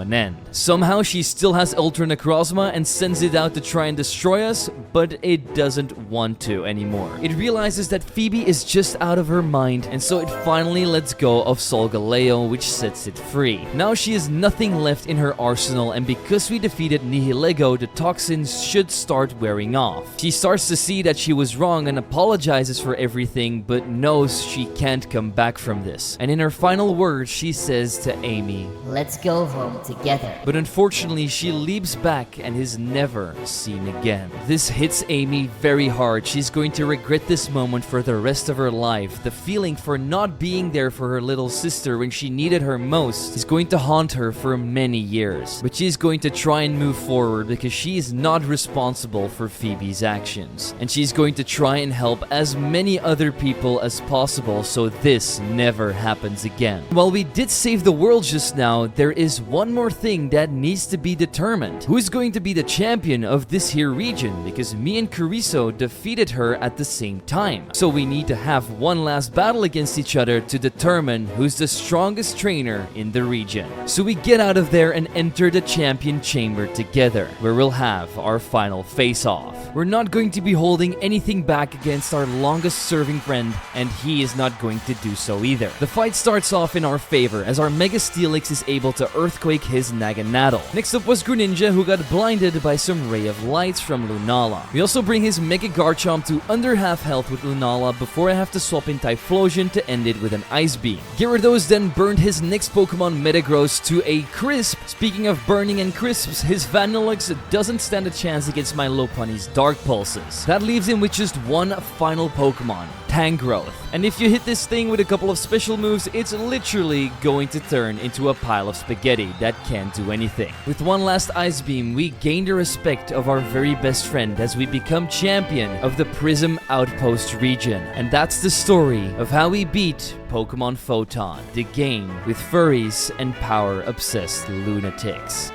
an end. Somehow she still has Ultra Necrozma and sends it out to try and destroy us, but it doesn't want to anymore. It realizes that Phoebe is just out of her mind, and so it finally lets go of Solgaleo, which sets it free. Now she has nothing left in her arsenal, and because we defeated Nihilego, the toxins should start wearing off. She starts to see that she was wrong and apologizes for everything, but knows she can't come back from this. And in her final words, she says to Amy, Let's go home together. but unfortunately she leaps back and is never seen again. This hits Amy very hard. She's going to regret this moment for the rest of her life. The feeling for not being there for her little sister when she needed her most is going to haunt her for many years. But she's going to try and move forward because she is not responsible for Phoebe's actions. And she's going to try and help as many other people as possible so this never happens again. While we did save the world just now, there is one more thing that needs to be determined. Who is going to be the champion of this here region? Because me and Kurisu defeated her at the same time. So we need to have one last battle against each other to determine who's the strongest trainer in the region. So we get out of there and enter the champion chamber together, where we'll have our final face-off. We're not going to be holding anything back against our longest serving friend, and he is not going to do so either. The fight starts off in our favor as our Mega Steelix is able to Earthquake his Naganadel. Next up was Greninja, who got blinded by some Ray of Lights from Lunala. We also bring his Mega Garchomp to under half health with Lunala before I have to swap in Typhlosion to end it with an Ice Beam. Gyarados then burned his next Pokemon Metagross to a crisp. Speaking of burning and crisps, his Vanillix doesn't stand a chance against my Lopunny's Dark Pulses. That leaves him with just one final Pokemon, Tangrowth. And if you hit this thing with a couple of special moves, it's literally going to turn into a pile of spaghetti that can't do anything. With one last Ice Beam, we gain the respect of our very best friend as we become champion of the Prism Outpost region. And that's the story of how we beat Pokemon Photon, the game with furries and power-obsessed lunatics.